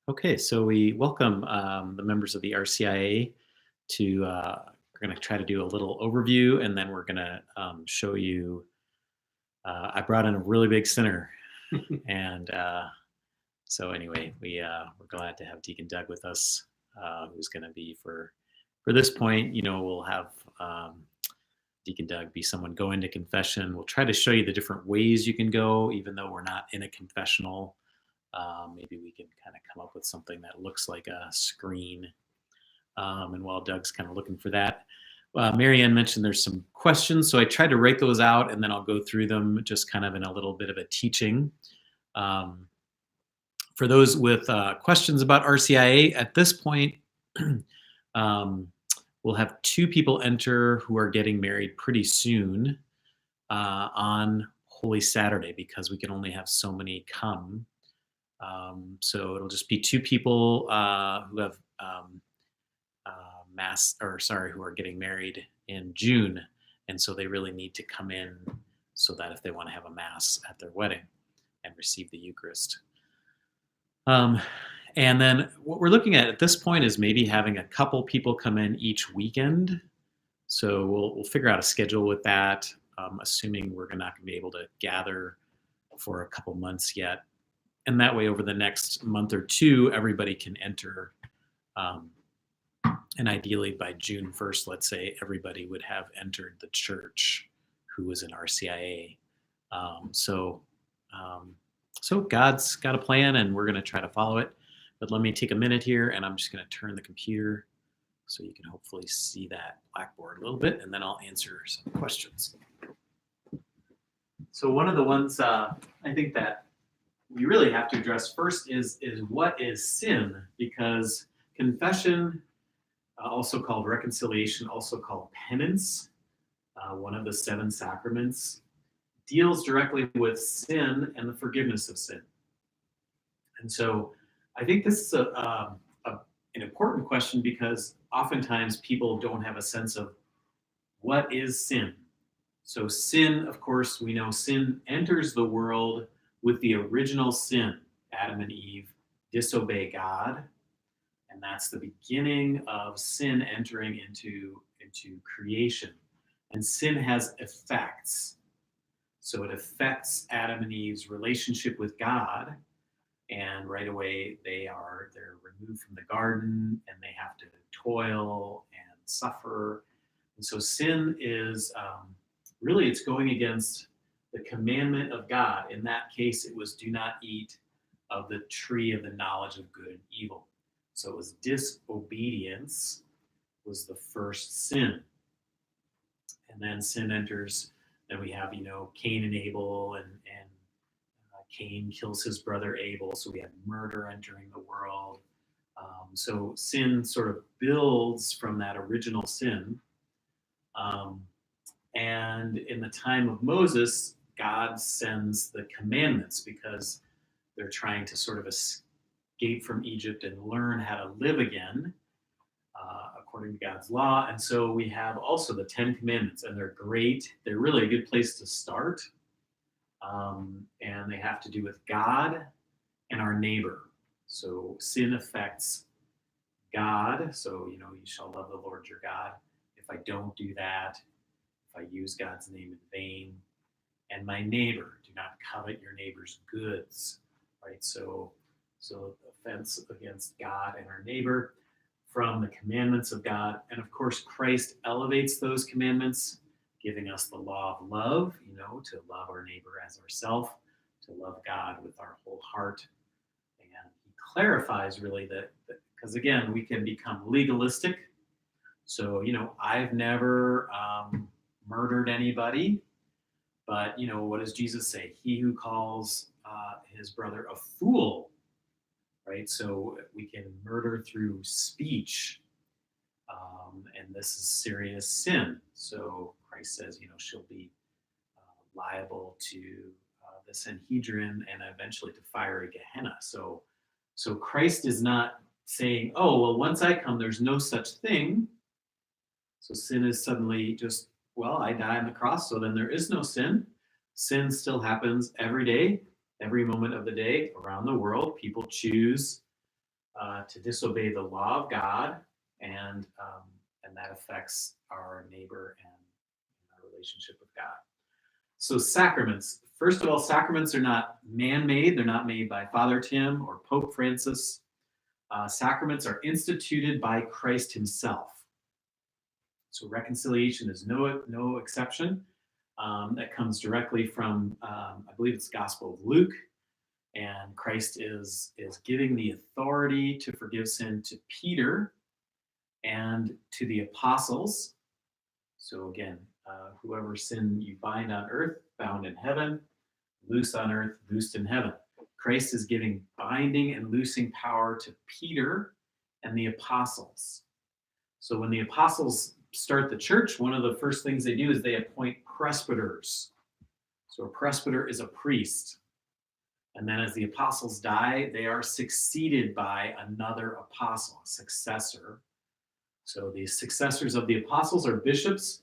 Okay, so we welcome the members of the RCIA to. We're going to try to do a little overview, and then we're going to show you. I brought in a really big sinner, and so anyway, we're glad to have Deacon Doug with us, who's going to be for this point. We'll have Deacon Doug be someone go into confession. We'll try to show you the different ways you can go, even though we're not in a confessional. Maybe we can kind of come up with something that looks like a screen. And while Doug's kind of looking for that, Marianne mentioned there's some questions. So I tried to write those out and then I'll go through them just kind of in a little bit of a teaching. For those with questions about RCIA at this point, we'll have two people enter who are getting married pretty soon on Holy Saturday because we can only have so many come. So it'll just be two people who have who are getting married in June, and so they really need to come in so that if they want to have a mass at their wedding and receive the Eucharist. And then what we're looking at this point is maybe having a couple people come in each weekend. So we'll figure out a schedule with that, assuming we're not going to be able to gather for a couple months yet. And that way, over the next month or two, everybody can enter. And ideally, by June 1st, let's say, everybody would have entered the church who was in RCIA. So God's got a plan, and we're going to try to follow it. But let me take a minute here, and I'm just going to turn the computer so you can hopefully see that blackboard a little bit, and then I'll answer some questions. So one of the ones I think that we really have to address first is what is sin? Because confession, also called reconciliation, also called penance, one of the 7 sacraments, deals directly with sin and the forgiveness of sin. And so I think this is an important question because oftentimes people don't have a sense of what is sin. So sin, of course, we know sin enters the world with the original sin. Adam and Eve disobey God, and that's the beginning of sin entering into creation. And sin has effects. So it affects Adam and Eve's relationship with God, and right away they're removed from the garden and they have to toil and suffer. And so sin is really, it's going against the commandment of God. In that case, it was do not eat of the tree of the knowledge of good and evil. So it was disobedience was the first sin. And then sin enters, then we have, Cain and Abel, and Cain kills his brother Abel. So we have murder entering the world. So sin sort of builds from that original sin. And in the time of Moses, God sends the commandments because they're trying to sort of escape from Egypt and learn how to live again according to God's law. And so we have also the 10 commandments, and they're great. They're really a good place to start. And they have to do with God and our neighbor. So sin affects God. So, you shall love the Lord your God. If I don't do that, if I use God's name in vain, and my neighbor, do not covet your neighbor's goods, right? So offense against God and our neighbor from the commandments of God. And of course, Christ elevates those commandments, giving us the law of love, to love our neighbor as ourselves, to love God with our whole heart. And he clarifies really that because again, we can become legalistic. So, I've never murdered anybody, but what does Jesus say? He who calls his brother a fool, right? So we can murder through speech, and this is serious sin. So Christ says, she'll be liable to the Sanhedrin and eventually to fiery Gehenna. So Christ is not saying, oh, well, once I come, there's no such thing. So sin is suddenly just, well, I die on the cross, so then there is no sin. Sin still happens every day, every moment of the day around the world. People choose to disobey the law of God, and that affects our neighbor and our relationship with God. So sacraments. First of all, sacraments are not man-made. They're not made by Father Tim or Pope Francis. Sacraments are instituted by Christ himself. So reconciliation is no exception. That comes directly from, I believe it's the Gospel of Luke, and Christ is giving the authority to forgive sin to Peter and to the apostles. So again, whoever sin you bind on earth, bound in heaven, loose on earth, loosed in heaven. Christ is giving binding and loosing power to Peter and the apostles. So when the apostles start the church, one of the first things they do is they appoint presbyters. So a presbyter is a priest. And then as the apostles die, they are succeeded by another apostle, a successor. So the successors of the apostles are bishops.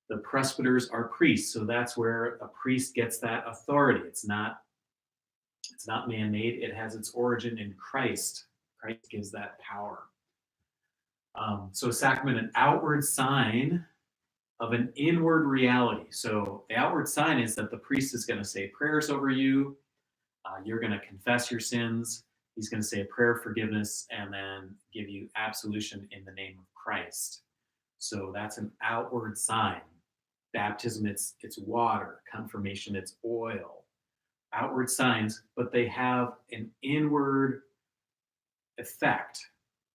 The presbyters are priests. So that's where a priest gets that authority. It's not man-made. It has its origin in Christ. Christ gives that power. So sacrament, an outward sign of an inward reality. So the outward sign is that the priest is going to say prayers over you. You're going to confess your sins. He's going to say a prayer of forgiveness and then give you absolution in the name of Christ. So that's an outward sign. Baptism, it's water. Confirmation, it's oil. Outward signs, but they have an inward effect.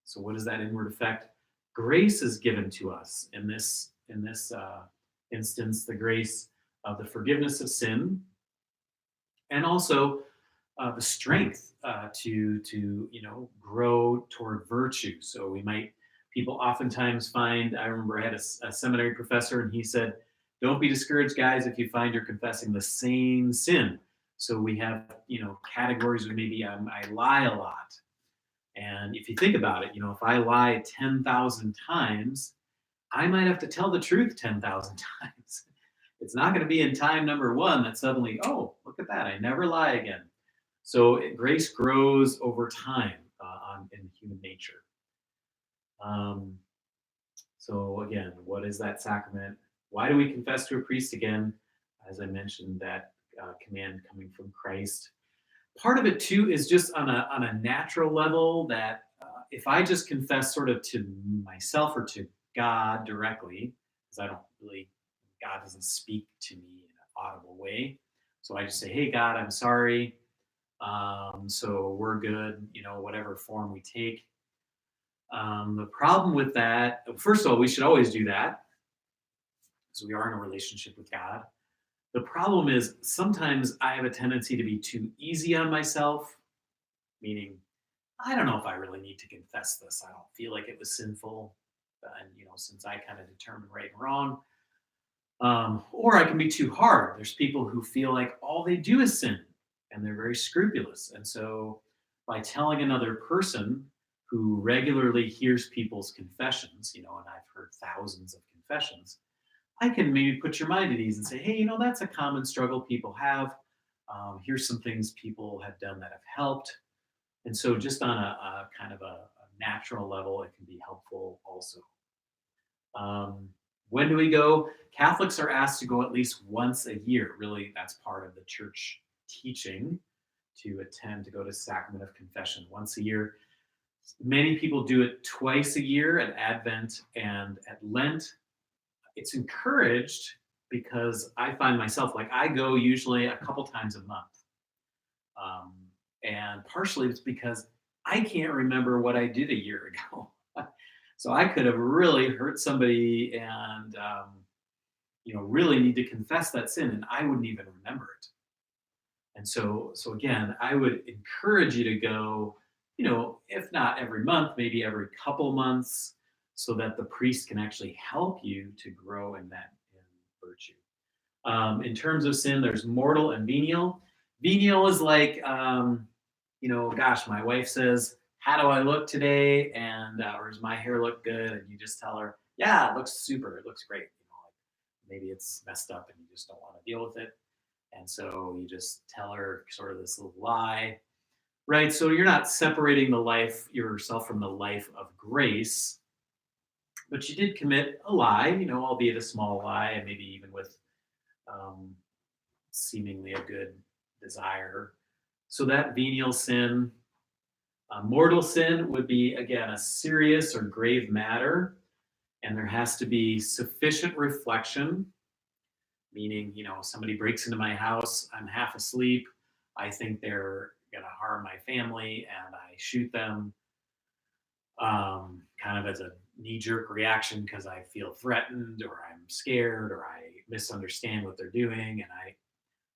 So what is that inward effect? Grace is given to us in this instance, the grace of the forgiveness of sin, and also the strength to grow toward virtue. So people oftentimes find. I remember I had a seminary professor, and he said, "Don't be discouraged, guys, if you find you're confessing the same sin." So we have categories where maybe I lie a lot. And if you think about it, if I lie 10,000 times, I might have to tell the truth 10,000 times. It's not going to be in time number one that suddenly, oh, look at that, I never lie again. So grace grows over time in human nature. So again, what is that sacrament? Why do we confess to a priest again? As I mentioned, that command coming from Christ. Part of it too is just on a natural level that if I just confess sort of to myself or to God directly, because God doesn't speak to me in an audible way. So I just say, hey, God, I'm sorry. So we're good, whatever form we take. The problem with that, first of all, we should always do that because we are in a relationship with God. The problem is sometimes I have a tendency to be too easy on myself, meaning I don't know if I really need to confess this. I don't feel like it was sinful. And, since I kind of determine right and wrong. Or I can be too hard. There's people who feel like all they do is sin and they're very scrupulous. And so by telling another person who regularly hears people's confessions, and I've heard thousands of confessions, I can maybe put your mind at ease and say, hey, that's a common struggle people have. Here's some things people have done that have helped. And so just on a kind of a natural level, it can be helpful also. When do we go? Catholics are asked to go at least once a year. Really, that's part of the church teaching to go to sacrament of confession once a year. Many people do it twice a year at Advent and at Lent. It's encouraged because I find myself I go usually a couple times a month. And partially it's because I can't remember what I did a year ago. So I could have really hurt somebody and, really need to confess that sin, and I wouldn't even remember it. And so again, I would encourage you to go, if not every month, maybe every couple months, so that the priest can actually help you to grow in virtue. In terms of sin, there's mortal and venial. Venial is gosh, my wife says, how do I look today? And or does my hair look good? And you just tell her, yeah, it looks super. It looks great. Maybe it's messed up and you just don't want to deal with it. And so you just tell her sort of this little lie. right? So you're not separating the life yourself from the life of grace, but you did commit a lie, albeit a small lie, and maybe even with um, seemingly a good desire. So that venial sin, mortal sin would be, again, a serious or grave matter, and there has to be sufficient reflection, meaning, somebody breaks into my house, I'm half asleep, I think they're going to harm my family, and I shoot them kind of as a knee jerk reaction because I feel threatened or I'm scared or I misunderstand what they're doing.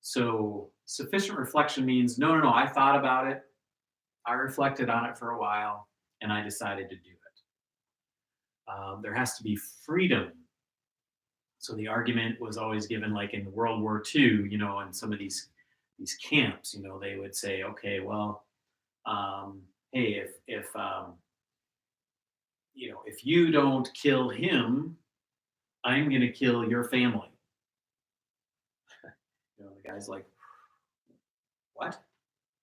So sufficient reflection means no, I thought about it. I reflected on it for a while and I decided to do it. There has to be freedom. So the argument was always given, like in World War II, in some of these camps, they would say, okay, well, hey, if you don't kill him, I'm going to kill your family. The guy's like, what?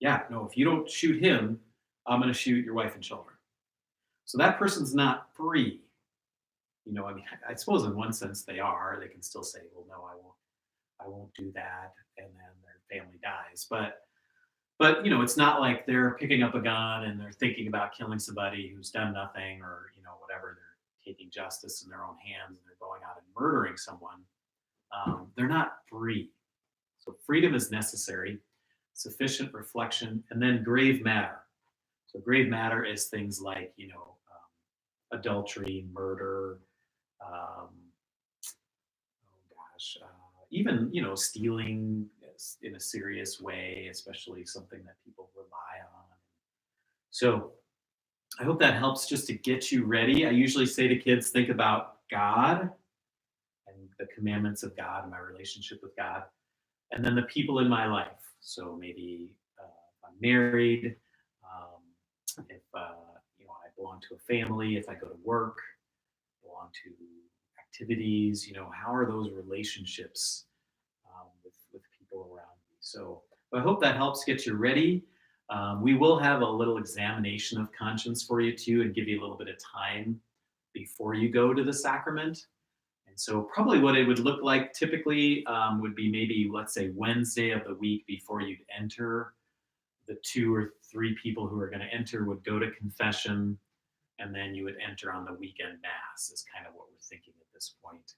Yeah, no, if you don't shoot him, I'm going to shoot your wife and children. So that person's not free. I suppose in one sense they are. They can still say, well, no, I won't do that, and then their family dies. But it's not like they're picking up a gun and they're thinking about killing somebody who's done nothing, or whatever. They're taking justice in their own hands and they're going out and murdering someone. They're not free. So freedom is necessary, sufficient reflection, and then grave matter. So grave matter is things like adultery, murder, um, even stealing in a serious way, especially something that people rely on. So I hope that helps just to get you ready. I usually say to kids, think about God and the commandments of God and my relationship with God, and then the people in my life. So maybe if I'm married, if I belong to a family, if I go to work, belong to activities, how are those relationships with people around me? So I hope that helps get you ready. We will have a little examination of conscience for you too, and give you a little bit of time before you go to the sacrament. And so probably what it would look like typically would be maybe, let's say, Wednesday of the week before you'd enter. The 2 or 3 people who are going to enter would go to confession, and then you would enter on the weekend mass is kind of what we're thinking at this point,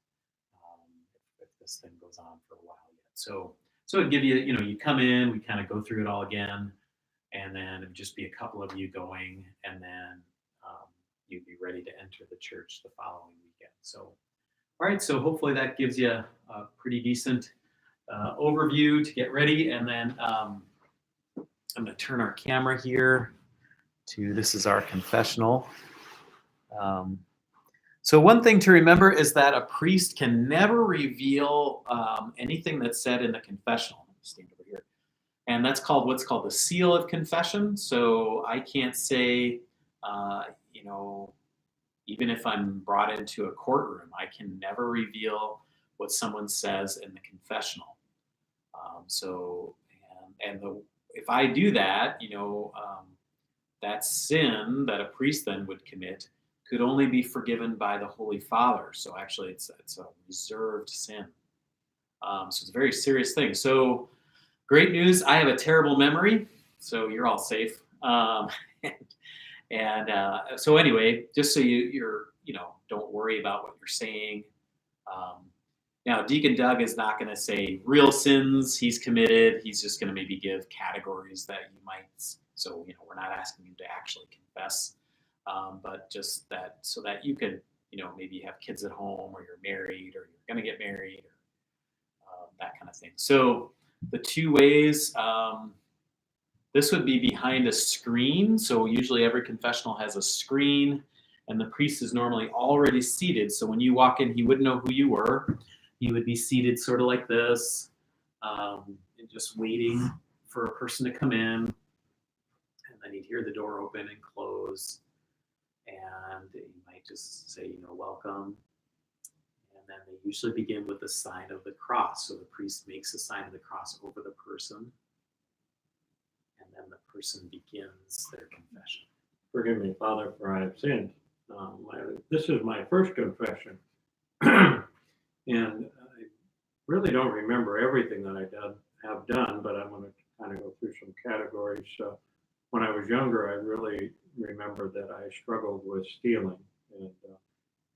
if this thing goes on for a while yet. So it'd give you, you come in, we kind of go through it all again, and then it'd just be a couple of you going, and then you'd be ready to enter the church the following weekend. So, all right, so hopefully that gives you a pretty decent overview to get ready, and then I'm going to turn our camera here to, this is our confessional. So one thing to remember is that a priest can never reveal anything that's said in the confessional. Stand over here. And that's called what's called the seal of confession. So I can't say, even if I'm brought into a courtroom, I can never reveal what someone says in the confessional. If I do that, that sin that a priest then would commit could only be forgiven by the Holy Father. So actually, it's a reserved sin. So it's a very serious thing. So great news, I have a terrible memory, so you're all safe. So anyway, just so you're don't worry about what you're saying. Now, Deacon Doug is not going to say real sins he's committed. He's just going to maybe give categories that you might. So we're not asking you to actually confess, but just that so that you can maybe have kids at home, or you're married, or you're going to get married, or that kind of thing. So the 2 ways. This would be behind a screen. So usually every confessional has a screen, and the priest is normally already seated. So when you walk in, he wouldn't know who you were. He would be seated sort of like this, and just waiting for a person to come in. And then he'd hear the door open and close. And he might just say, welcome. And then they usually begin with the sign of the cross. So the priest makes the sign of the cross over the person. and then the person begins their confession. Forgive me, Father, for I have sinned. This is my first confession. And I really don't remember everything that have done, but I'm going to kind of go through some categories. When I was younger, I really remember that I struggled with stealing, and it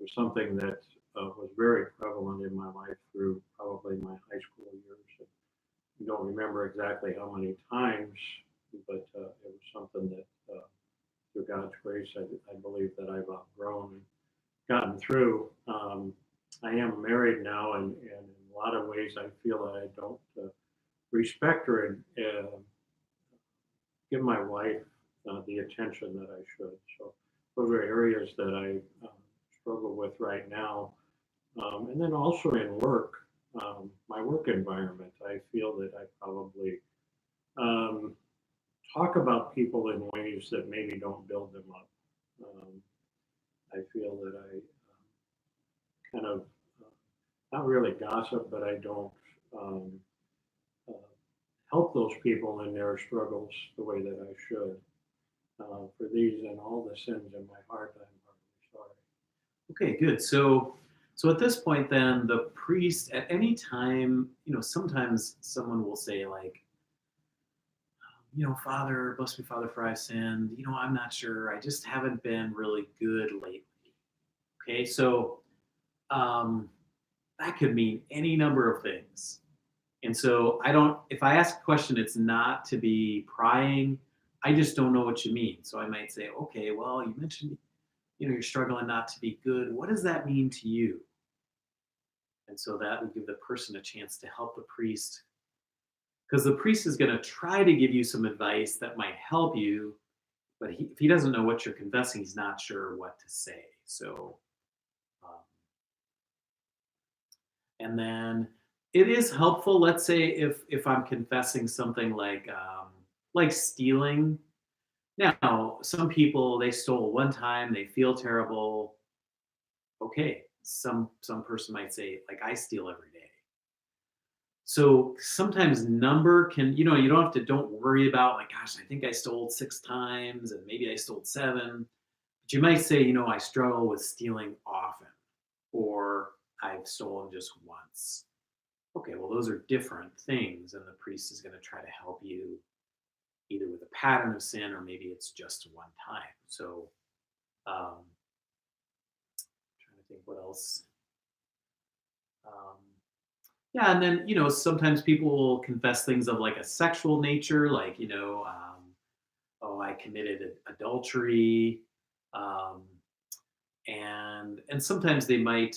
was something that was very prevalent in my life through probably my high school years. I don't remember exactly how many times, but it was something that, through God's grace, I believe that I've outgrown and gotten through. I am married now, and in a lot of ways, I feel that I don't respect her and give my wife the attention that I should. So those are areas that I struggle with right now. And then also in work, my work environment, I feel that I probably um, talk about people in ways that maybe don't build them up. Um, I feel that I kind of not really gossip, but I don't um, uh, help those people in their struggles the way that I should. For these and all the sins in my heart, I'm heartily sorry. Okay, good. So at this point, then the priest, at any time, sometimes someone will say like, Father, bless me, Father, for I've sinned. I'm not sure. I just haven't been really good lately. Okay, so um, that could mean any number of things. And so if I ask a question, it's not to be prying. I just don't know what you mean. So I might say, okay, well, you mentioned, you're struggling not to be good. What does that mean to you? And so that would give the person a chance to help the priest, because the priest is going to try to give you some advice that might help you, but if he doesn't know what you're confessing, he's not sure what to say. So, um, and then it is helpful. Let's say if I'm confessing something like stealing. Now, some people, they stole one time, they feel terrible. Okay, some person might say like, I steal every day. So sometimes number can, you don't worry about like, gosh, I think I stole 6 times and maybe I stole 7. But you might say, I struggle with stealing often, or I've stolen just once. Okay, well, those are different things, and the priest is going to try to help you either with a pattern of sin, or maybe it's just one time. So, trying to think what else. Yeah, and then sometimes people will confess things of like a sexual nature, like oh, I committed adultery, um, and sometimes they might,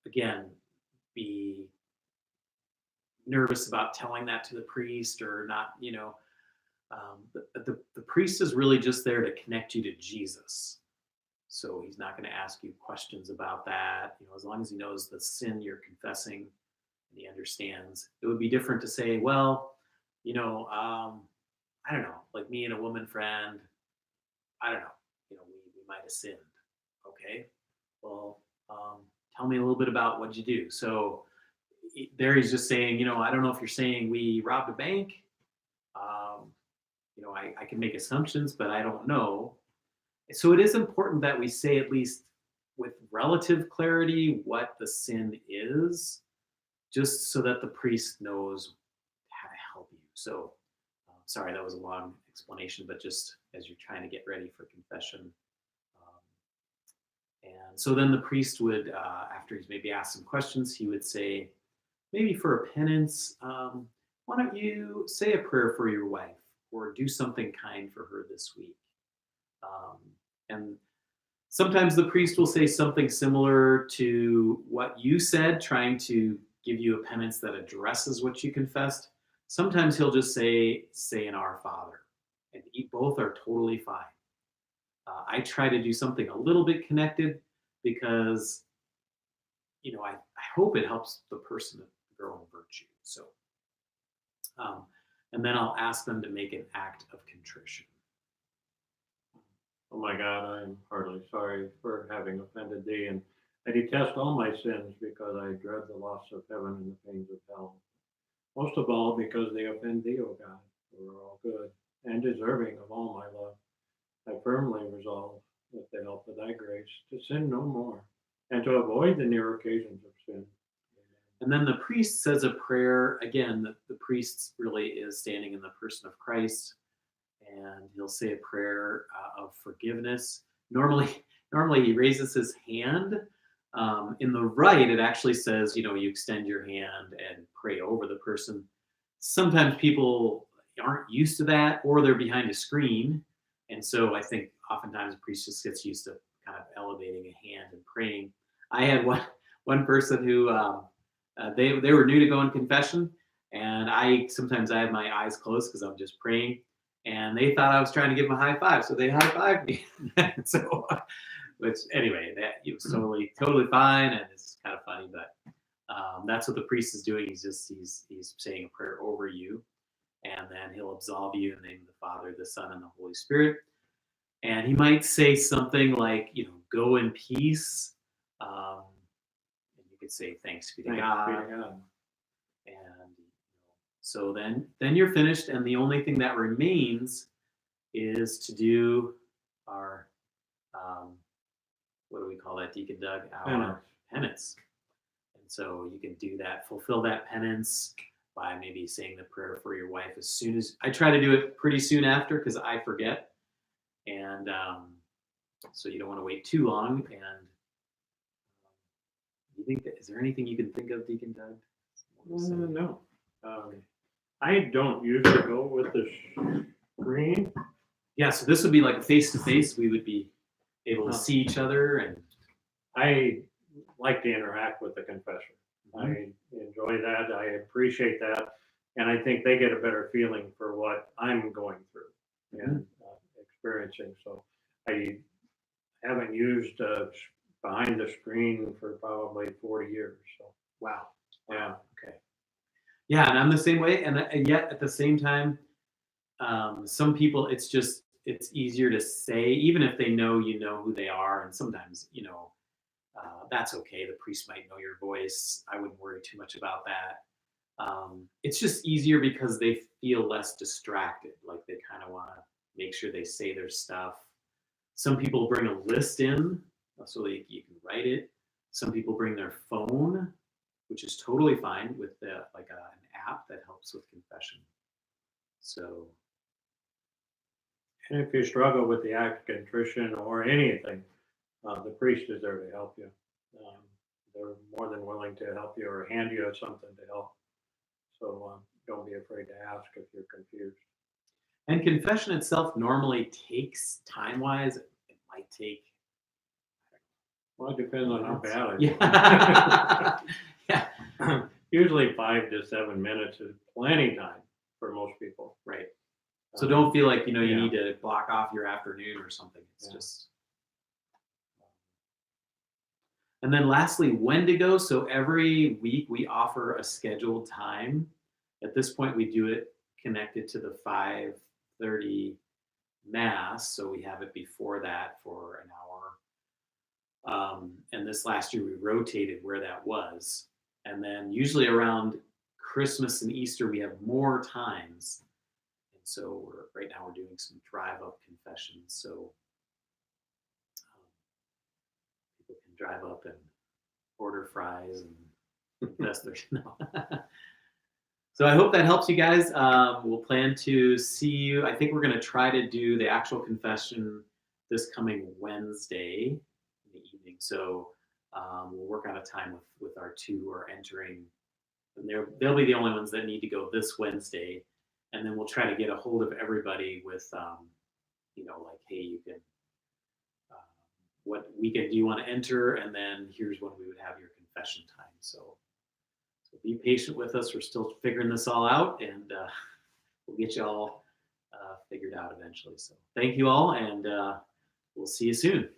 again, be nervous about telling that to the priest or not. The priest is really just there to connect you to Jesus. So he's not going to ask you questions about that. As long as he knows the sin you're confessing and he understands. It would be different to say, well, I don't know, like me and a woman friend, I don't know, we might have sinned. Okay, well, tell me a little bit about what you do. So there he's just saying, I don't know if you're saying we robbed a bank. Um, I can make assumptions, but I don't know. So it is important that we say, at least with relative clarity, what the sin is, just so that the priest knows how to help you. So, sorry, that was a long explanation, but just as you're trying to get ready for confession. And so then the priest would, after he's maybe asked some questions, he would say, maybe for a penance, why don't you say a prayer for your wife or do something kind for her this week? And sometimes the priest will say something similar to what you said, trying to give you a penance that addresses what you confessed. Sometimes he'll just say an Our Father, and both are totally fine. I try to do something a little bit connected because, I hope it helps the person grow in virtue. So, and then I'll ask them to make an act of contrition. Oh my God, I'm heartily sorry for having offended thee, and I detest all my sins because I dread the loss of heaven and the pains of hell. most of all because they offend thee, O God, who are all good and deserving of all my love. I firmly resolve, with the help of thy grace, to sin no more, and to avoid the near occasions of sin. And then the priest says a prayer. Again, the priest really is standing in the person of Christ, and he'll say a prayer of forgiveness. Normally he raises his hand. In the rite, it actually says, you extend your hand and pray over the person. Sometimes people aren't used to that, or they're behind a screen. And so I think oftentimes a priest just gets used to kind of elevating a hand and praying. I had one person who they were new to going confession, and sometimes I have my eyes closed because I'm just praying, and they thought I was trying to give them a high five, so they high fived me. So, which anyway, that it was totally fine, and it's kind of funny, but that's what the priest is doing. He's saying a prayer over you, and then he'll absolve you in the name of the Father, the Son, and the Holy Spirit. And he might say something like, go in peace. And you could say, thanks be to God. And so then you're finished, and the only thing that remains is to do our, what do we call that, Deacon Doug? Our penance. And so you can do that, fulfill that penance by maybe saying the prayer for your wife as soon as, I try to do it pretty soon after because I forget. And so you don't want to wait too long. And you think is there anything you can think of, Deacon Doug? No. I don't usually go with the screen. Yeah, so this would be like a face-to-face. We would be able to see each other. And I like to interact with the confessor. I enjoy that. I appreciate that. And I think they get a better feeling for what I'm going through and experiencing. So I haven't used behind the screen for probably 40 years. So wow. Yeah. Okay. Yeah, and I'm the same way. And yet at the same time, some people, it's easier to say, even if they know who they are. And sometimes, that's okay. The priest might know your voice. I wouldn't worry too much about that. It's just easier because they feel less distracted. Like they kind of want to make sure they say their stuff. Some people bring a list in so that you can write it. Some people bring their phone, which is totally fine with an app that helps with confession. So. And if you struggle with the act of contrition or anything, the priest is there to help you. They're more than willing to help you or hand you something to help. So don't be afraid to ask if you're confused. And confession itself normally takes, time-wise, it might take. Well, it depends on how bad it is. Yeah. Usually 5 to 7 minutes is plenty time for most people. Right. So don't feel like, you Yeah. need to block off your afternoon or something. It's just. And then lastly, when to go. So every week we offer a scheduled time. At this point, we do it connected to the 5:30 Mass. So we have it before that for an hour. And this last year we rotated where that was. And then usually around Christmas and Easter, we have more times. And so right now we're doing some drive-up confessions. So people can drive up and order fries and confess their no. So I hope that helps you guys. We'll plan to see you. I think we're going to try to do the actual confession this coming Wednesday in the evening. So we'll work out a time with our two who are entering. And they'll be the only ones that need to go this Wednesday. And then we'll try to get a hold of everybody with, like, hey, you can, what weekend do you want to enter? And then here's when we would have your confession time. So be patient with us. We're still figuring this all out, and we'll get you all figured out eventually. So thank you all, and we'll see you soon.